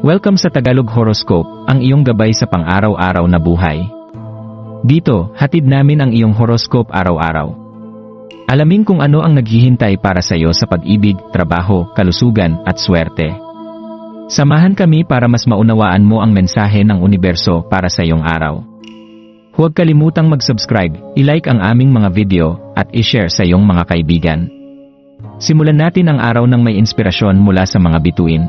Welcome sa Tagalog Horoscope, ang iyong gabay sa pang-araw-araw na buhay. Dito, hatid namin ang iyong horoscope araw-araw. Alamin kung ano ang naghihintay para sa iyo sa pag-ibig, trabaho, kalusugan, at swerte. Samahan kami para mas maunawaan mo ang mensahe ng universo para sa iyong araw. Huwag kalimutang mag-subscribe, i-like ang aming mga video, at i-share sa iyong mga kaibigan. Simulan natin ang araw ng may inspirasyon mula sa mga bituin.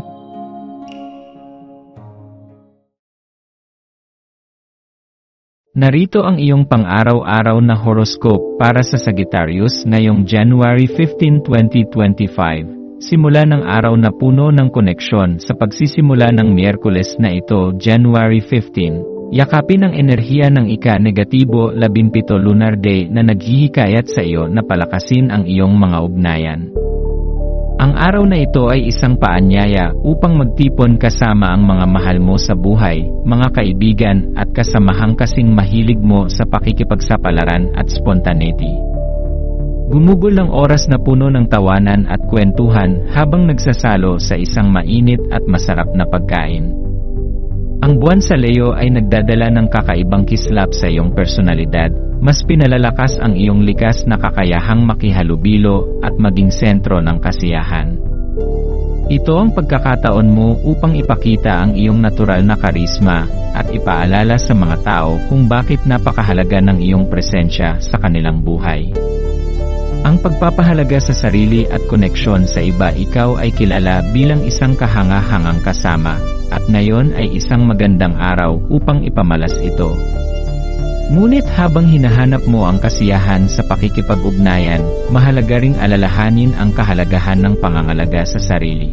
Narito ang iyong pang-araw-araw na horoscope para sa Sagittarius ngayong January 15, 2025. Simula ng araw na puno ng koneksyon sa pagsisimula ng Miyerkules na ito, January 15. Yakapin ang enerhiya ng ika-negatibo 17 lunar day na naghihikayat sa iyo na palakasin ang iyong mga ugnayan. Ang araw na ito ay isang paanyaya upang magtipon kasama ang mga mahal mo sa buhay, mga kaibigan at kasamahang kasing mahilig mo sa pakikipagsapalaran at spontaneity. Gumugol ang oras na puno ng tawanan at kwentuhan habang nagsasalo sa isang mainit at masarap na pagkain. Ang buwan sa Leo ay nagdadala ng kakaibang kislap sa iyong personalidad, mas pinalalakas ang iyong likas na kakayahang makihalubilo at maging sentro ng kasiyahan. Ito ang pagkakataon mo upang ipakita ang iyong natural na karisma at ipaalala sa mga tao kung bakit napakahalaga ng iyong presensya sa kanilang buhay. Ang pagpapahalaga sa sarili at koneksyon sa iba, ikaw ay kilala bilang isang kahanga-hangang kasama, at ngayon ay isang magandang araw upang ipamalas ito. Ngunit habang hinahanap mo ang kasiyahan sa pakikipag-ugnayan, mahalaga ring alalahanin ang kahalagahan ng pangangalaga sa sarili.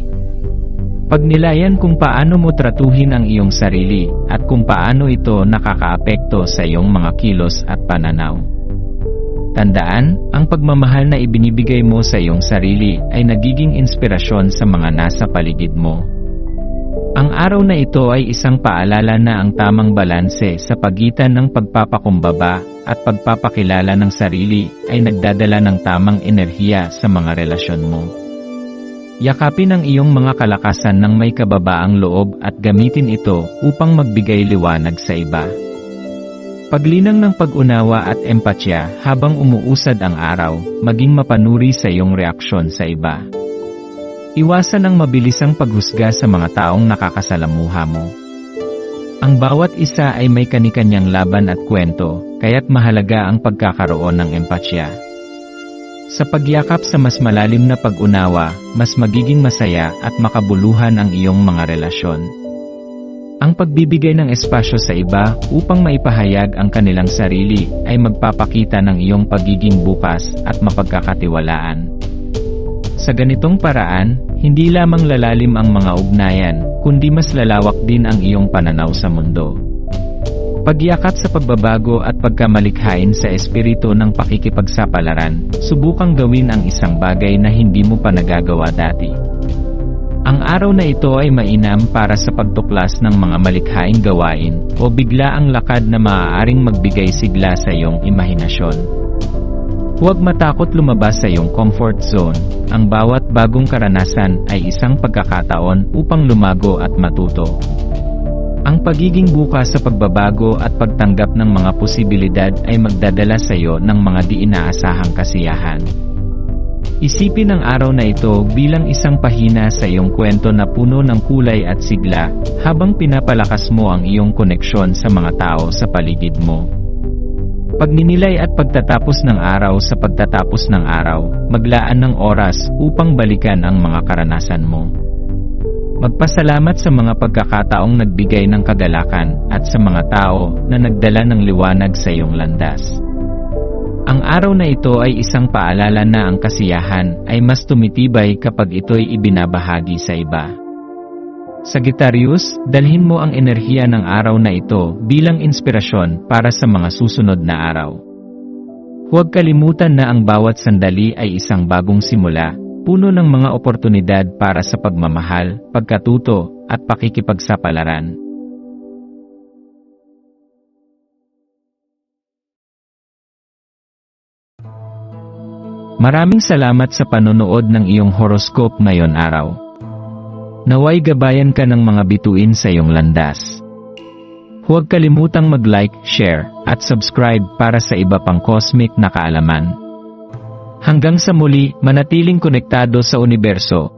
Pagnilayan kung paano mo tratuhin ang iyong sarili at kung paano ito nakakaapekto sa iyong mga kilos at pananaw. Tandaan, ang pagmamahal na ibinibigay mo sa iyong sarili ay nagiging inspirasyon sa mga nasa paligid mo. Ang araw na ito ay isang paalala na ang tamang balanse sa pagitan ng pagpapakumbaba at pagpapakilala ng sarili ay nagdadala ng tamang enerhiya sa mga relasyon mo. Yakapin ang iyong mga kalakasan ng may kababaang loob at gamitin ito upang magbigay liwanag sa iba. Paglinang ng pag-unawa at empatya habang umuusad ang araw, maging mapanuri sa iyong reaksyon sa iba. Iwasan ang mabilisang paghusga sa mga taong nakakasalamuha mo. Ang bawat isa ay may kani-kanyang laban at kwento, kaya't mahalaga ang pagkakaroon ng empatya. Sa pagyakap sa mas malalim na pag-unawa, mas magiging masaya at makabuluhan ang iyong mga relasyon. Ang pagbibigay ng espasyo sa iba upang maipahayag ang kanilang sarili ay magpapakita ng iyong pagiging bukas at mapagkakatiwalaan. Sa ganitong paraan, hindi lamang lalalim ang mga ugnayan, kundi mas lalawak din ang iyong pananaw sa mundo. Pagyakap sa pagbabago at pagkamalikhain sa espiritu ng pakikipagsapalaran, subukang gawin ang isang bagay na hindi mo pa nagagawa dati. Ang araw na ito ay mainam para sa pagtuklas ng mga malikhaing gawain o biglaang lakad na maaaring magbigay sigla sa iyong imahinasyon. Huwag matakot lumabas sa iyong comfort zone. Ang bawat bagong karanasan ay isang pagkakataon upang lumago at matuto. Ang pagiging bukas sa pagbabago at pagtanggap ng mga posibilidad ay magdadala sa iyo ng mga di inaasahang kasiyahan. Isipin ang araw na ito bilang isang pahina sa iyong kwento na puno ng kulay at sigla, habang pinapalakas mo ang iyong koneksyon sa mga tao sa paligid mo. Pagninilay at pagtatapos ng araw sa pagtatapos ng araw, maglaan ng oras upang balikan ang mga karanasan mo. Magpasalamat sa mga pagkakataong nagbigay ng kagalakan at sa mga tao na nagdala ng liwanag sa iyong landas. Ang araw na ito ay isang paalala na ang kasiyahan ay mas tumitibay kapag ito'y ibinabahagi sa iba. Sagittarius, dalhin mo ang enerhiya ng araw na ito bilang inspirasyon para sa mga susunod na araw. Huwag kalimutan na ang bawat sandali ay isang bagong simula, puno ng mga oportunidad para sa pagmamahal, pagkatuto, at pakikipagsapalaran. Maraming salamat sa panonood ng iyong horoscope ngayon araw. Naway gabayan ka ng mga bituin sa iyong landas. Huwag kalimutang mag-like, share, at subscribe para sa iba pang cosmic na kaalaman. Hanggang sa muli, manatiling konektado sa universo,